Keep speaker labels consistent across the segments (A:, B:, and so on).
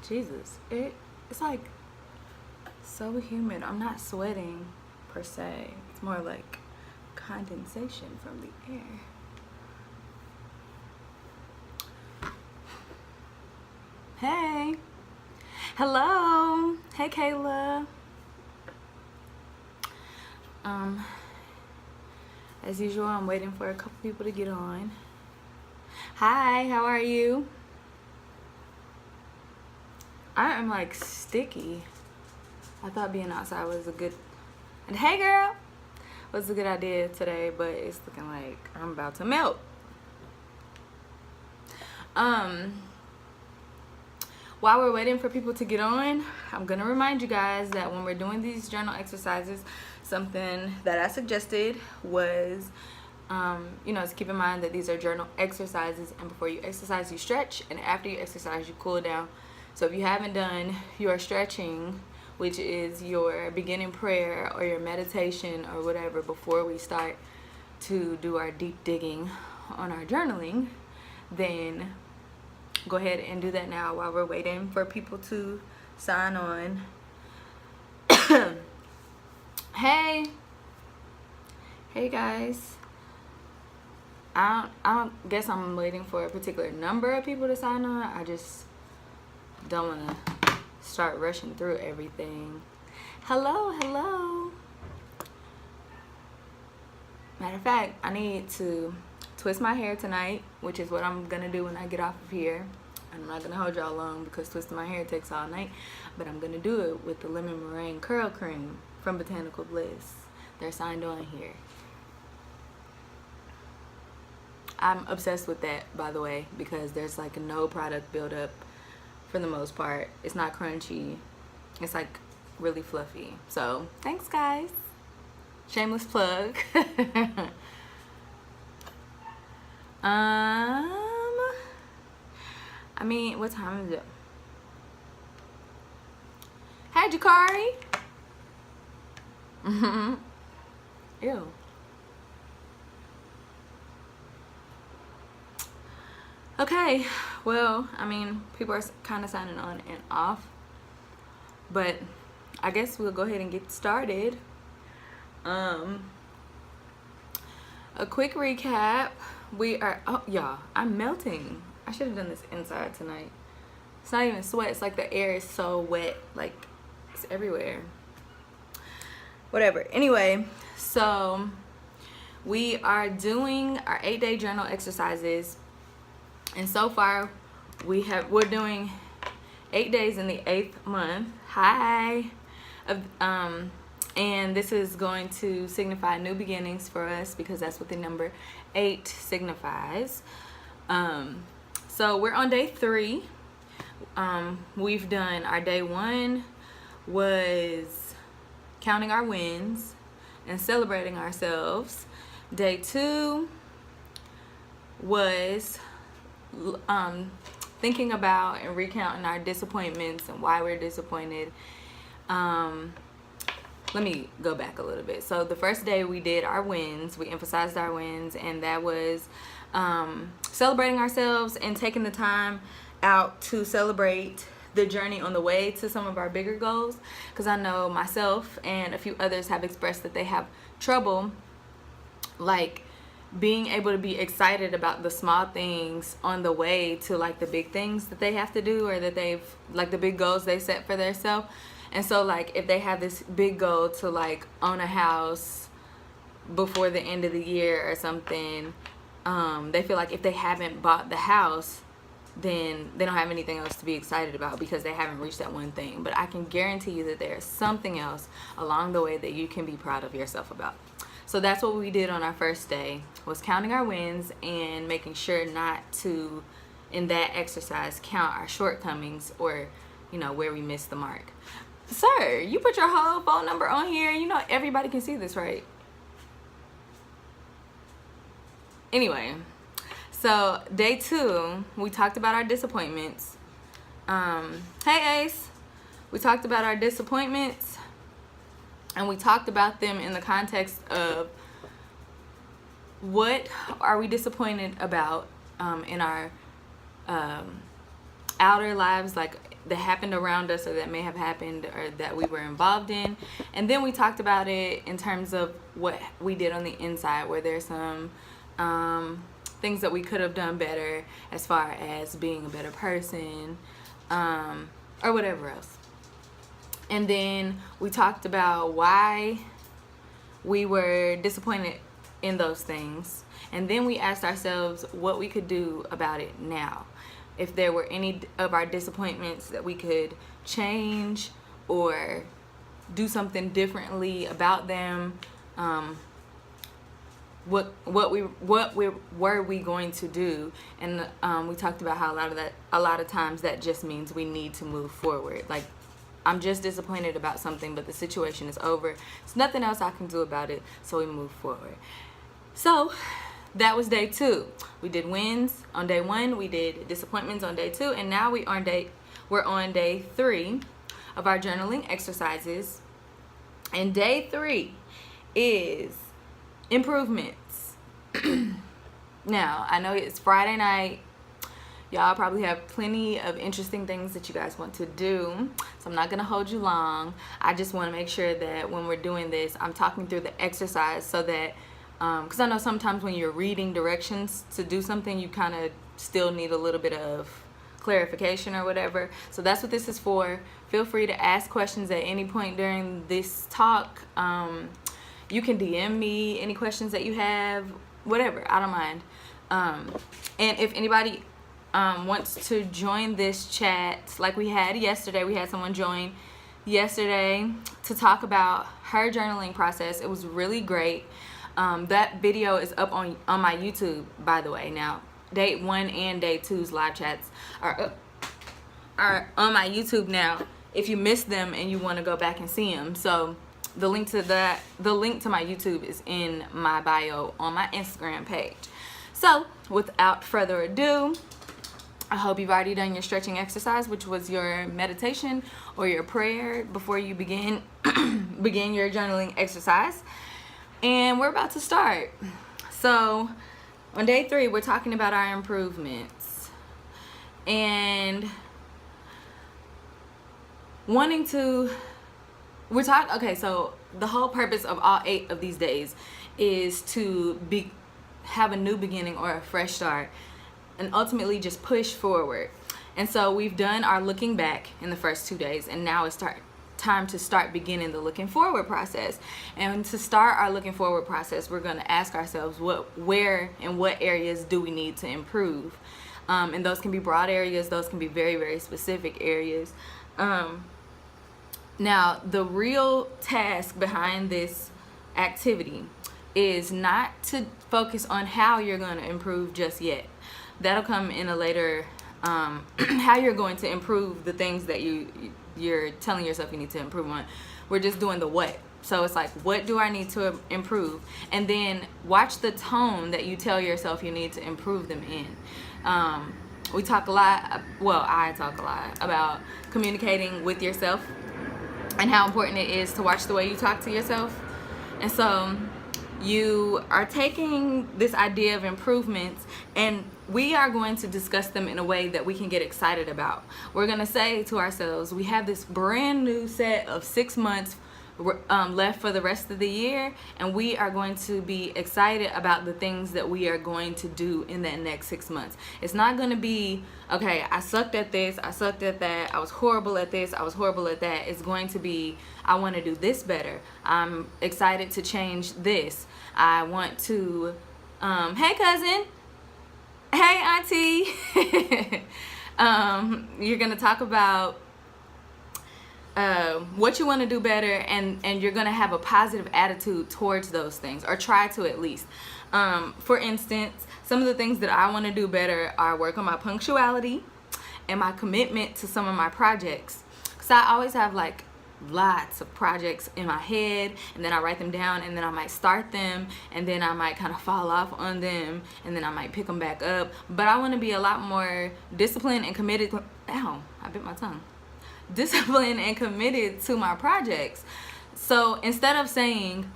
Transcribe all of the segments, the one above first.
A: Jesus, it's like so humid. I'm not sweating per se. It's more like condensation from the air. Hey. Hello. Hey, Kayla. As usual, I'm waiting for a couple people to get on. Hi, how are you? I am like sticky. I thought being outside was a good, and hey girl, was a good idea today, but it's looking like I'm about to melt. While we're waiting for people to get on, I'm gonna remind you guys that when we're doing these journal exercises, something that I suggested was, to keep in mind that these are journal exercises, and before you exercise, you stretch, and after you exercise, you cool down. So if you haven't done your stretching, which is your beginning prayer or your meditation or whatever, before we start to do our deep digging on our journaling, then go ahead and do that now while we're waiting for people to sign on. Hey guys. I don't guess I'm waiting for a particular number of people to sign on. I just don't want to start rushing through everything. Hello. Matter of fact, I need to twist my hair tonight, which is what I'm gonna do when I get off of here. I'm not gonna hold y'all long because twisting my hair takes all night, but I'm gonna do it with the lemon meringue curl cream from Botanical Bliss. They're signed on here. I'm obsessed with that, by the way, because there's like no product buildup for the most part. It's not crunchy. It's like really fluffy. So thanks, guys. Shameless plug. I mean, what time is it? Hey, Jakari. Ew. Okay, well, I mean, people are kind of signing on and off, but I guess we'll go ahead and get started. A quick recap. Y'all, I'm melting. I should have done this inside tonight. It's not even sweat. It's like the air is so wet. Like, it's everywhere. Whatever. Anyway, so we are doing our 8-day journal exercises. And so far, we're doing 8 days in the 8th month. Hi. And this is going to signify new beginnings for us because that's what the number 8 signifies. So we're on day 3. We've done our day 1 was counting our wins and celebrating ourselves. Day 2 was thinking about and recounting our disappointments and why we're disappointed. Let me go back a little bit. So the first day we did our wins. We emphasized our wins, and that was celebrating ourselves and taking the time out to celebrate the journey on the way to some of our bigger goals, because I know myself and a few others have expressed that they have trouble like being able to be excited about the small things on the way to like the big things that they have to do, or that they've like the big goals they set for themselves. And so like if they have this big goal to like own a house before the end of the year or something, they feel like if they haven't bought the house, then they don't have anything else to be excited about because they haven't reached that one thing. But I can guarantee you that there's something else along the way that you can be proud of yourself about. So that's what we did on our first day, was counting our wins and making sure not to, in that exercise, count our shortcomings or, where we missed the mark. Sir, you put your whole phone number on here. Everybody can see this, right? Anyway, so day 2, we talked about our disappointments. Hey, Ace. We talked about our disappointments, and we talked about them in the context of what are we disappointed about in our outer lives, like that happened around us, or that may have happened, or that we were involved in. And then we talked about it in terms of what we did on the inside, where there's some things that we could have done better as far as being a better person, or whatever else. And then we talked about why we were disappointed in those things. And then we asked ourselves what we could do about it now. If there were any of our disappointments that we could change or do something differently about them, what were we going to do? And we talked about how a lot of times that just means we need to move forward. Like, I'm just disappointed about something, but the situation is over. There's nothing else I can do about it, so we move forward. So that was day 2. We did wins on day 1. We did disappointments on day 2, and now we're on day 3 of our journaling exercises. And day 3 is improvements. Now, I know it's Friday night. Y'all probably have plenty of interesting things that you guys want to do, so I'm not going to hold you long. I just want to make sure that when we're doing this, I'm talking through the exercise so that, because I know sometimes when you're reading directions to do something, you kind of still need a little bit of clarification or whatever. So that's what this is for. Feel free to ask questions at any point during this talk. You can DM me any questions that you have, whatever. I don't mind. And if anybody wants to join this chat, like we had yesterday, we had someone join yesterday to talk about her journaling process. It was really great. That video is up on my YouTube, by the way. Now, day 1 and day 2's live chats are on my YouTube now, if you missed them and you want to go back and see them. So the link to my YouTube is in my bio on my Instagram page. So without further ado, I hope you've already done your stretching exercise, which was your meditation or your prayer before you begin your journaling exercise. And we're about to start. So on day 3, we're talking about our improvements. And okay, so the whole purpose of all 8 of these days is to have a new beginning or a fresh start, and ultimately just push forward. And so we've done our looking back in the first 2 days, and now it's time to start beginning the looking forward process. And to start our looking forward process, we're going to ask ourselves where and what areas do we need to improve. And those can be broad areas, those can be very, very specific areas. Now, the real task behind this activity is not to focus on how you're going to improve just yet. That'll come in a later, how you're going to improve the things that you're telling yourself you need to improve on. We're just doing the what. So it's like, what do I need to improve? And then watch the tone that you tell yourself you need to improve them in. We talk a lot, well, I talk a lot about communicating with yourself and how important it is to watch the way you talk to yourself. And so you are taking this idea of improvements, and we are going to discuss them in a way that we can get excited about. We're going to say to ourselves, we have this brand new set of 6 months left for the rest of the year, and we are going to be excited about the things that we are going to do in that next 6 months. It's not going to be, okay, I sucked at this, I sucked at that, I was horrible at this, I was horrible at that. It's going to be, I want to do this better. I'm excited to change this. I want to, hey cousin, hey auntie. You're going to talk about what you want to do better, and you're going to have a positive attitude towards those things, or try to at least. For instance, some of the things that I want to do better are work on my punctuality and my commitment to some of my projects. So I always have like lots of projects in my head, and then I write them down, and then I might start them, and then I might kind of fall off on them, and then I might pick them back up. But I want to be a lot more disciplined and committed. Ow, I bit my tongue. Disciplined and committed to my projects. So instead of saying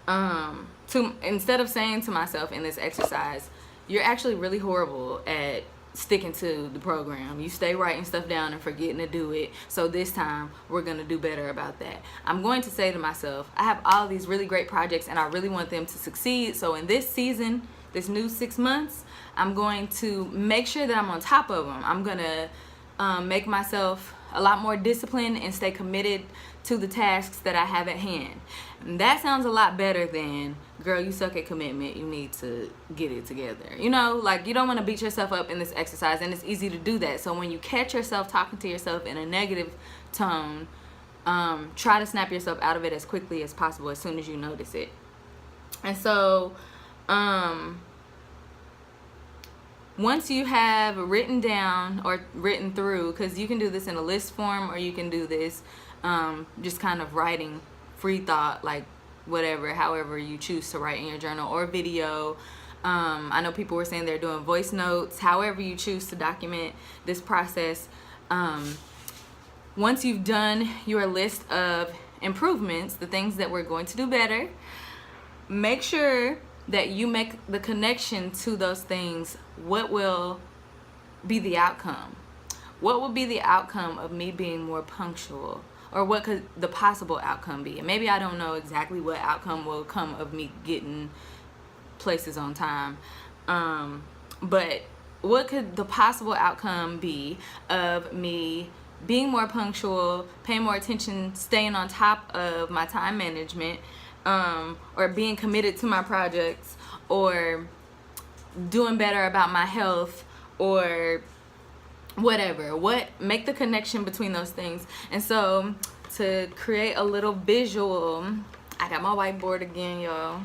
A: to myself in this exercise, you're actually really horrible at sticking to the program. You stay writing stuff down and forgetting to do it. So this time we're going to do better about that. I'm going to say to myself, I have all these really great projects and I really want them to succeed. So in this season, this new 6 months, I'm going to make sure that I'm on top of them. I'm going to make myself a lot more disciplined and stay committed to the tasks that I have at hand. And that sounds a lot better than, girl, you suck at commitment, you need to get it together. You know, like, you don't want to beat yourself up in this exercise, and it's easy to do that. So when you catch yourself talking to yourself in a negative tone, try to snap yourself out of it as quickly as possible as soon as you notice it. And so once you have written down or written through, because you can do this in a list form or you can do this just kind of writing free thought, like whatever, however you choose to write in your journal, or video. I know people were saying they're doing voice notes. However you choose to document this process, once you've done your list of improvements, the things that we're going to do better, make sure that you make the connection to those things. What will be the outcome? What will be the outcome of me being more punctual? Or what could the possible outcome be? And maybe I don't know exactly what outcome will come of me getting places on time. But what could the possible outcome be of me being more punctual, paying more attention, staying on top of my time management, or being committed to my projects, or doing better about my health, or whatever. Make the connection between those things. And so to create a little visual, I got my whiteboard again, y'all.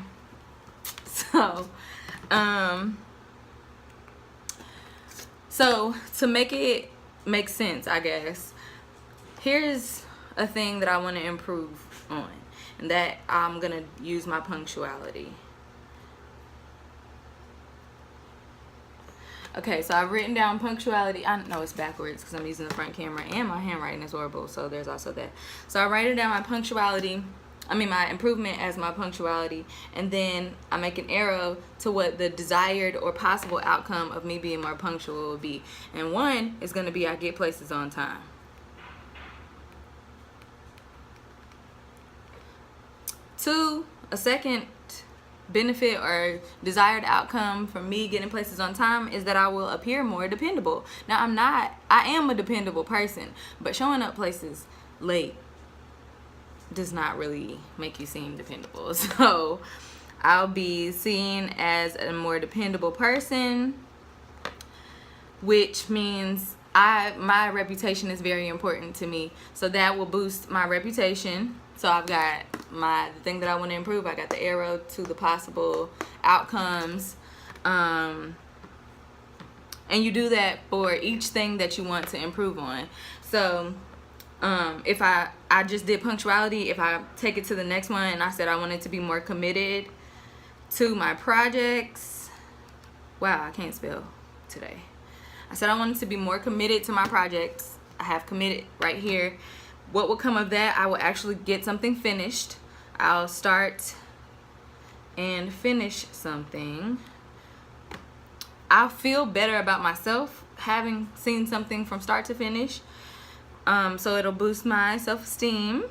A: So to make it make sense, I guess, here's a thing that I want to improve on, and that I'm gonna use my punctuality. Okay, so I've written down punctuality. I know it's backwards because I'm using the front camera and my handwriting is horrible, so there's also that. So I write down my punctuality, my improvement as my punctuality, and then I make an arrow to what the desired or possible outcome of me being more punctual will be. And one is gonna be I get places on time. 2, a second benefit or desired outcome for me getting places on time is that I will appear more dependable. Now I am a dependable person, but showing up places late does not really make you seem dependable. So I'll be seen as a more dependable person, which means my reputation is very important to me. So that will boost my reputation. So I've got the thing that I want to improve. I got the arrow to the possible outcomes. And you do that for each thing that you want to improve on. So if I just did punctuality, if I take it to the next one and I said I wanted to be more committed to my projects. Wow, I can't spell today. I said I wanted to be more committed to my projects. I have committed right here. What will come of that? I will actually get something finished. I'll start and finish something. I'll feel better about myself having seen something from start to finish. So it'll boost my self-esteem.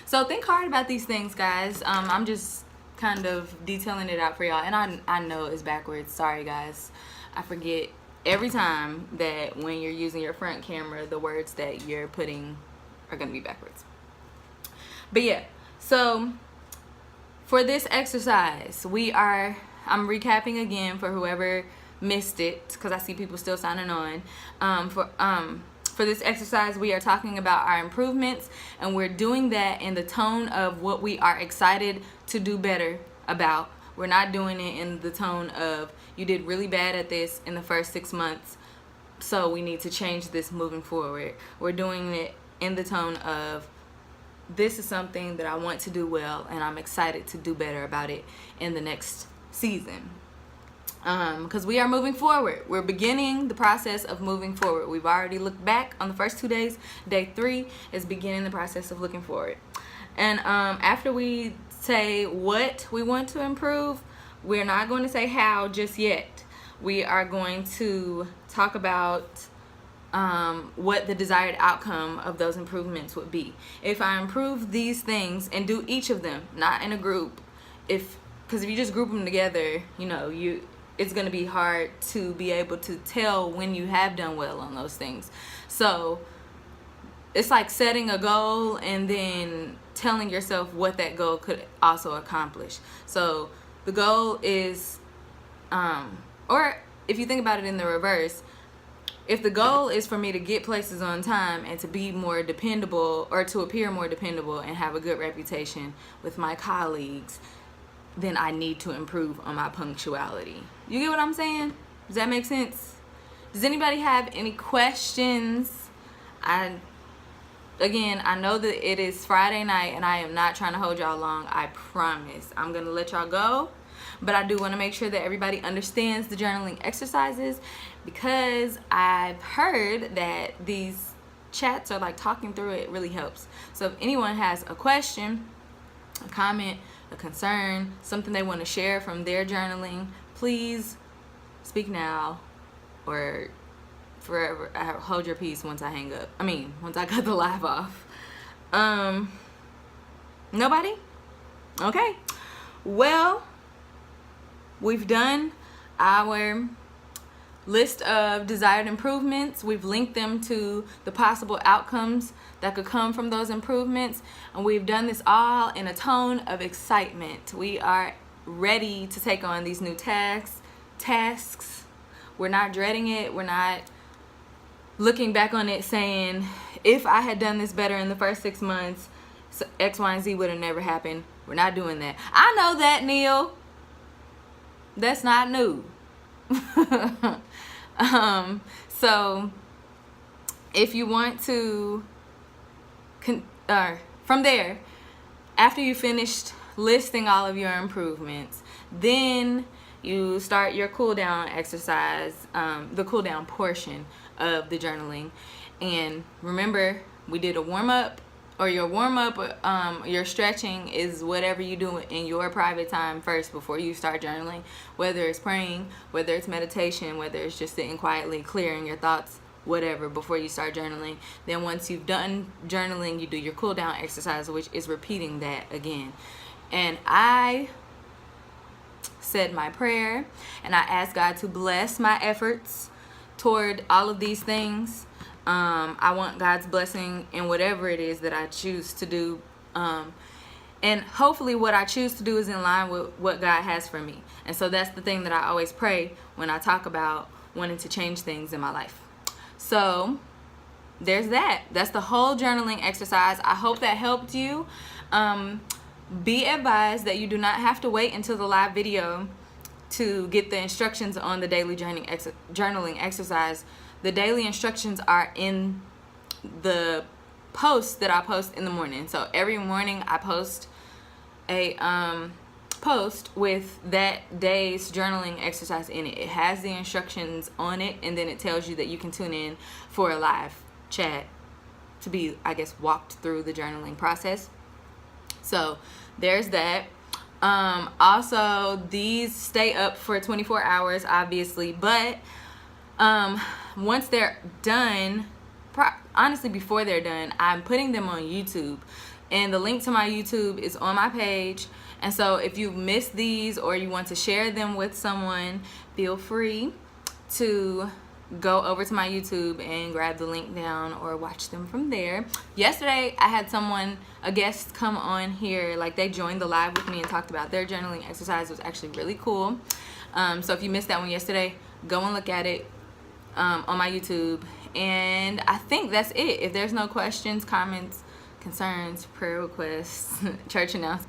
A: So think hard about these things, guys. I'm just kind of detailing it out for y'all, and I know it's backwards. Sorry, guys. I forget every time that when you're using your front camera, the words that you're putting are going to be backwards. But yeah, so for this exercise, I'm recapping again for whoever missed it, because I see people still signing on. For this exercise, we are talking about our improvements, and we're doing that in the tone of what we are excited to do better about. We're not doing it in the tone of, you did really bad at this in the first 6 months, so we need to change this moving forward. We're doing it in the tone of, this is something that I want to do well, and I'm excited to do better about it in the next season. Because we are moving forward. We're beginning the process of moving forward. We've already looked back on the first 2 days. Day 3 is beginning the process of looking forward. And after we say what we want to improve, we're not going to say how just yet. We are going to talk about what the desired outcome of those improvements would be. If I improve these things and do each of them, not in a group, because if you just group them together, it's going to be hard to be able to tell when you have done well on those things. So it's like setting a goal and then telling yourself what that goal could also accomplish. So the goal is, or if you think about it in the reverse, if the goal is for me to get places on time and to be more dependable, or to appear more dependable and have a good reputation with my colleagues, then I need to improve on my punctuality. You get what I'm saying? Does that make sense? Does anybody have any questions? Again, I know that it is Friday night and I am not trying to hold y'all long. I promise. I'm going to let y'all go. But I do want to make sure that everybody understands the journaling exercises, because I've heard that these chats are like talking through it really helps. So if anyone has a question, a comment, a concern, something they want to share from their journaling, please speak now or forever hold your peace once I hang up. Once I cut the live off. Nobody? Okay. Well, we've done our list of desired improvements. We've linked them to the possible outcomes that could come from those improvements. And we've done this all in a tone of excitement. We are ready to take on these new tasks. We're not dreading it. We're not looking back on it saying, if I had done this better in the first 6 months, X, Y, and Z would have never happened. We're not doing that. I know that, Neil. That's not new. So if you want to from there, after you finished listing all of your improvements, then you start your cool down exercise, the cool down portion of the journaling. And remember, we did a warm-up, or your warm-up, your stretching is whatever you do in your private time first before you start journaling, whether it's praying, whether it's meditation, whether it's just sitting quietly, clearing your thoughts, whatever, before you start journaling. Then once you've done journaling, you do your cool down exercise, which is repeating that again. And I said my prayer, and I asked God to bless my efforts toward all of these things. I want God's blessing in whatever it is that I choose to do. And hopefully what I choose to do is in line with what God has for me. And so that's the thing that I always pray when I talk about wanting to change things in my life. So there's that. That's the whole journaling exercise. I hope that helped you. Be advised that you do not have to wait until the live video to get the instructions on the daily journaling exercise. The daily instructions are in the post that I post in the morning. So every morning I post a post with that day's journaling exercise in it. It has the instructions on it, and then it tells you that you can tune in for a live chat to be, I guess, walked through the journaling process. So there's that. Also, these stay up for 24 hours, obviously, but once they're done, honestly, before they're done, I'm putting them on YouTube, and the link to my YouTube is on my page. And so if you missed these or you want to share them with someone, feel free to go over to my YouTube and grab the link down or watch them from there. Yesterday, I had a guest come on here, like they joined the live with me and talked about their journaling exercise. It was actually really cool. So if you missed that one yesterday, go and look at it on my YouTube. And I think that's it. If there's no questions, comments, concerns, prayer requests, church announcements.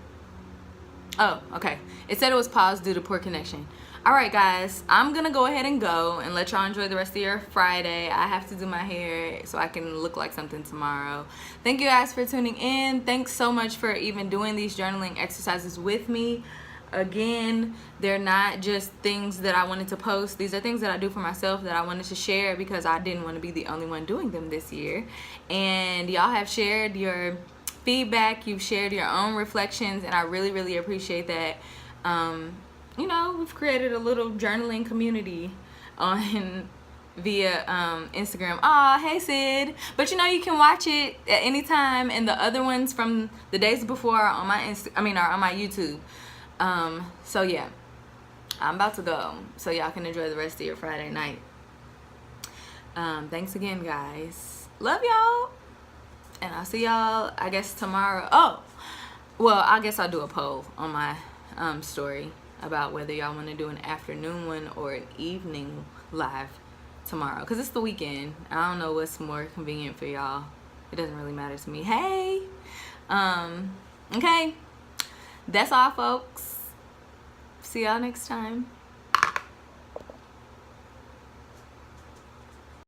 A: Oh, okay. It said it was paused due to poor connection. All right, guys, I'm gonna go ahead and go and let y'all enjoy the rest of your Friday. I have to do my hair so I can look like something tomorrow. Thank you guys for tuning in. Thanks so much for even doing these journaling exercises with me. Again, they're not just things that I wanted to post. These are things that I do for myself that I wanted to share because I didn't want to be the only one doing them this year. And y'all have shared your feedback, you've shared your own reflections, and I really, really appreciate that. you know, we've created a little journaling community on via Instagram. Aw, hey Sid. But you know, you can watch it at any time, and the other ones from the days before are on my are on my YouTube. So yeah, I'm about to go so y'all can enjoy the rest of your Friday night. Thanks again, guys. Love y'all, and I'll see y'all, I guess, tomorrow. Oh, well, I guess I'll do a poll on my story about whether y'all want to do an afternoon one or an evening live tomorrow, because it's the weekend. I don't know what's more convenient for y'all. It doesn't really matter to me. Hey, okay, that's all, folks. See y'all next time.